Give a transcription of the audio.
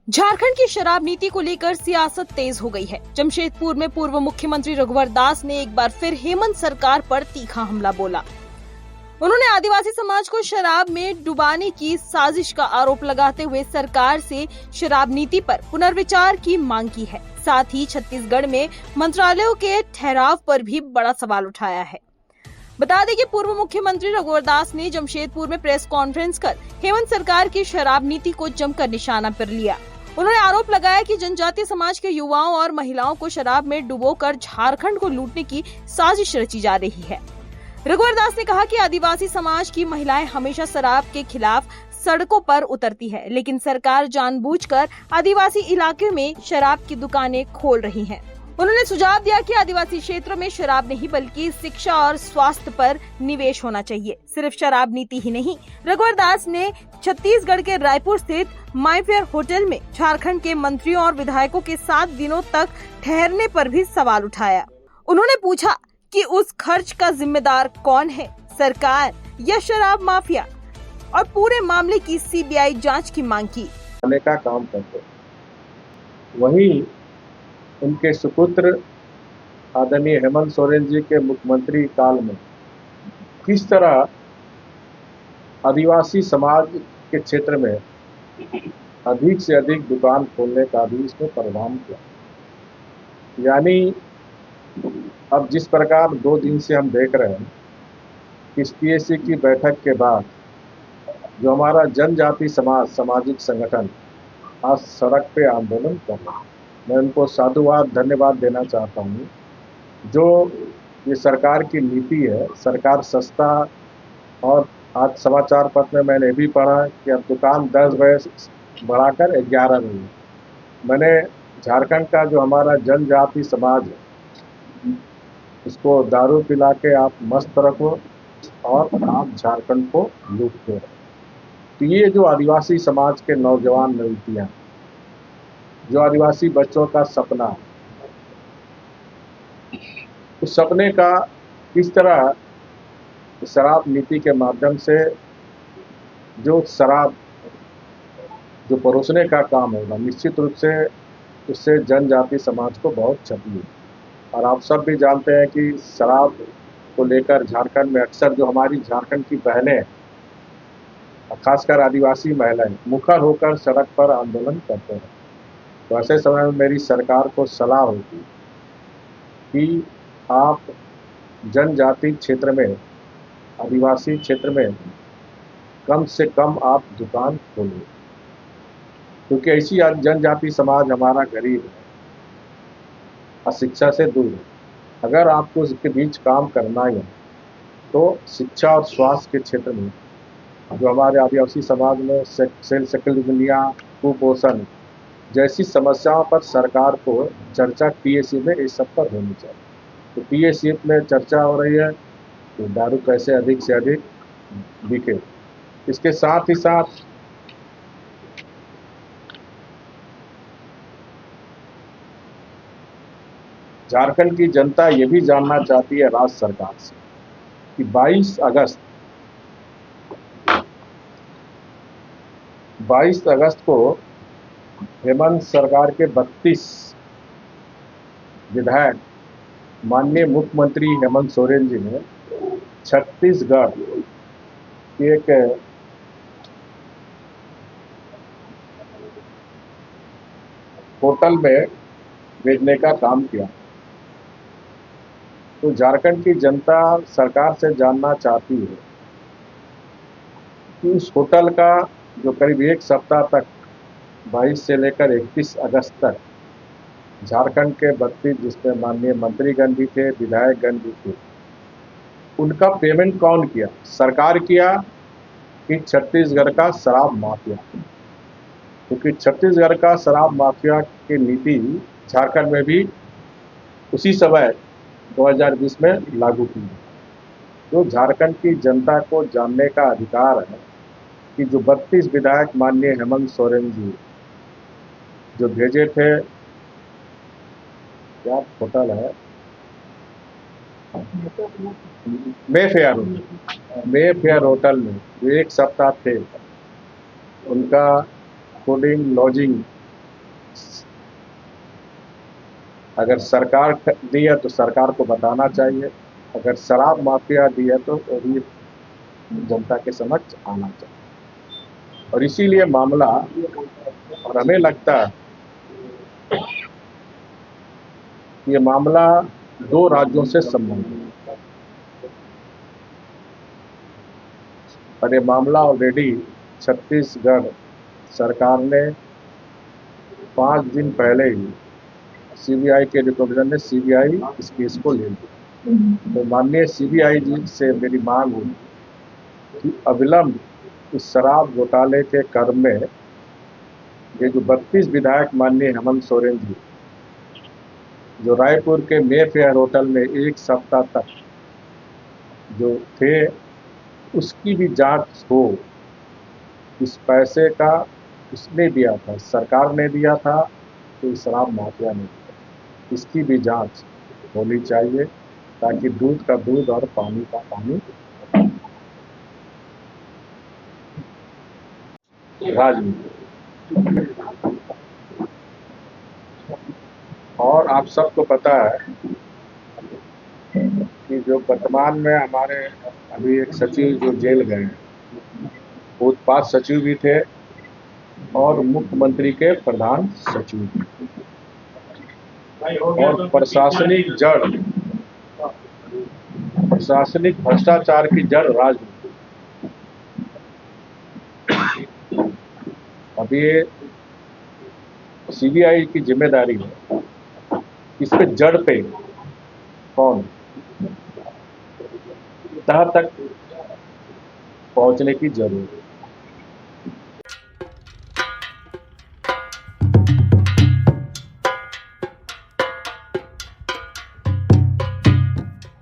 झारखंड की शराब नीति को लेकर सियासत तेज हो गई है। जमशेदपुर में पूर्व मुख्यमंत्री रघुवर दास ने एक बार फिर हेमंत सरकार पर तीखा हमला बोला। उन्होंने आदिवासी समाज को शराब में डुबाने की साजिश का आरोप लगाते हुए सरकार से शराब नीति पर पुनर्विचार की मांग की है। साथ ही छत्तीसगढ़ में मंत्रालयों के ठहराव पर भी बड़ा सवाल उठाया है। बता दें कि पूर्व मुख्यमंत्री रघुवर दास ने जमशेदपुर में प्रेस कॉन्फ्रेंस कर हेमंत सरकार की शराब नीति को जमकर निशाना पर लिया। उन्होंने आरोप लगाया कि जनजातीय समाज के युवाओं और महिलाओं को शराब में डुबोकर झारखंड को लूटने की साजिश रची जा रही है। रघुवर दास ने कहा कि आदिवासी समाज की महिलाएं हमेशा शराब के खिलाफ सड़कों पर उतरती है, लेकिन सरकार जानबूझकर आदिवासी इलाके में शराब की दुकानें खोल रही है। उन्होंने सुझाव दिया कि आदिवासी क्षेत्रों में शराब नहीं बल्कि शिक्षा और स्वास्थ्य पर निवेश होना चाहिए। सिर्फ शराब नीति ही नहीं, रघुवर दास ने छत्तीसगढ़ के रायपुर स्थित माईफेयर होटल में झारखंड के मंत्रियों और विधायकों के 7 दिनों तक ठहरने पर भी सवाल उठाया। उन्होंने पूछा कि उस खर्च का जिम्मेदार कौन है, सरकार या शराब माफिया, और पूरे मामले की सीबीआई जांच की मांग की। का काम करते वहीं उनके सुपुत्र आदरणीय हेमंत सोरेन जी के मुख्यमंत्री काल में किस तरह आदिवासी समाज के क्षेत्र में अधिक से अधिक दुकान खोलने का भी इसमें प्रावधान किया। यानी अब जिस प्रकार 2 दिन से हम देख रहे हैं कि पीएसी की बैठक के बाद जो हमारा जनजाति समाज सामाजिक संगठन आज सड़क पे आंदोलन कर रहा है, मैं उनको साधुवाद धन्यवाद देना चाहता हूँ। जो ये सरकार की नीति है, सरकार सस्ता, और आज समाचार पत्र में मैंने भी पढ़ा कि अब दुकान 10 बजे बढ़ाकर 11 बजे। मैंने झारखंड का जो हमारा जनजाति समाज है उसको दारू पिला के आप मस्त रखो और आप झारखंड को लूटते रहो। तो ये जो आदिवासी समाज के नौजवान लड़कियां, जो आदिवासी बच्चों का सपना है, उस सपने का किस तरह शराब नीति के माध्यम से जो शराब जो परोसने का काम होगा, निश्चित रूप से उससे जनजाति समाज को बहुत क्षति है। और आप सब भी जानते हैं कि शराब को लेकर झारखंड में अक्सर जो हमारी झारखंड की बहनें, खासकर आदिवासी महिलाएं, मुखर होकर सड़क पर आंदोलन करते हैं। तो ऐसे समय में मेरी सरकार को सलाह होगी कि आप जनजाति क्षेत्र में, आदिवासी क्षेत्र में कम से कम आप दुकान खोलें, क्योंकि ऐसी जनजाति समाज हमारा गरीब है, शिक्षा से दूर है। अगर आपको इसके बीच काम करना है तो शिक्षा और स्वास्थ्य के क्षेत्र में जो हमारे आदिवासी समाज में सेक्सुअलिज्म, कुपोषण जैसी समस्याओं पर सरकार को चर्चा पीएसी में इस सब पर होनी चाहिए। तो पीएसी में चर्चा हो रही है कि दारू कैसे अधिक से अधिक बिके। इसके साथ ही साथ झारखंड की जनता ये भी जानना चाहती है राज्य सरकार से कि 22 अगस्त को हेमंत सरकार के 32 विधायक माननीय मुख्यमंत्री हेमंत सोरेन जी ने छत्तीसगढ़ के एक होटल में भेजने का काम किया। तो झारखंड की जनता सरकार से जानना चाहती है कि उस होटल का जो करीब 1 सप्ताह तक 22 से लेकर 31 अगस्त तक झारखंड के 32 जिसमें माननीय मंत्रीगण भी थे, विधायकगण भी थे, उनका पेमेंट कौन किया? सरकार किया कि छत्तीसगढ़ का शराब माफिया? क्योंकि छत्तीसगढ़ का शराब माफिया की नीति झारखंड में भी उसी समय 2020 में लागू की। तो झारखंड की जनता को जानने का अधिकार है कि जो 32 विधायक माननीय हेमंत सोरेन जी जो भेजे थे, क्या होटल है, मेफेयर होटल में जो 1 सप्ताह थे, उनका फूडिंग, लॉजिंग अगर सरकार दी है तो सरकार को बताना चाहिए, अगर शराब माफिया दी है तो वो भी जनता के समक्ष आना चाहिए। और इसीलिए मामला, और हमें लगता है ये मामला दो राज्यों से संबंधित है और ये मामला ऑलरेडी छत्तीसगढ़ सरकार ने 5 दिन पहले ही सीबीआई के रिकॉर्डर ने सीबीआई इस केस को ले लिया। तो माननीय सीबीआई जी से मेरी मांग हुई कि अविलंब इस शराब घोटाले के क्रम में ये जो 32 विधायक माननीय हेमंत सोरेन जी जो रायपुर के मेफेयर होटल में 1 सप्ताह तक जो थे, उसकी भी जांच हो। इस पैसे का किसने दिया था, सरकार ने दिया था तो शराब माफिया ने दिया, इसकी भी जांच होनी चाहिए ताकि दूध का दूध और पानी का पानी। राजनीति और आप सबको पता है कि जो वर्तमान में हमारे अभी एक सचिव जो जेल गए हैं, वो उत्पाद सचिव भी थे और मुख्यमंत्री के प्रधान सचिव भी, और प्रशासनिक भ्रष्टाचार की जड़ राजनीति। अभी ये सीबीआई की जिम्मेदारी है, इस पे जड़ पे कौन तह तक पहुंचने की जरूरत है।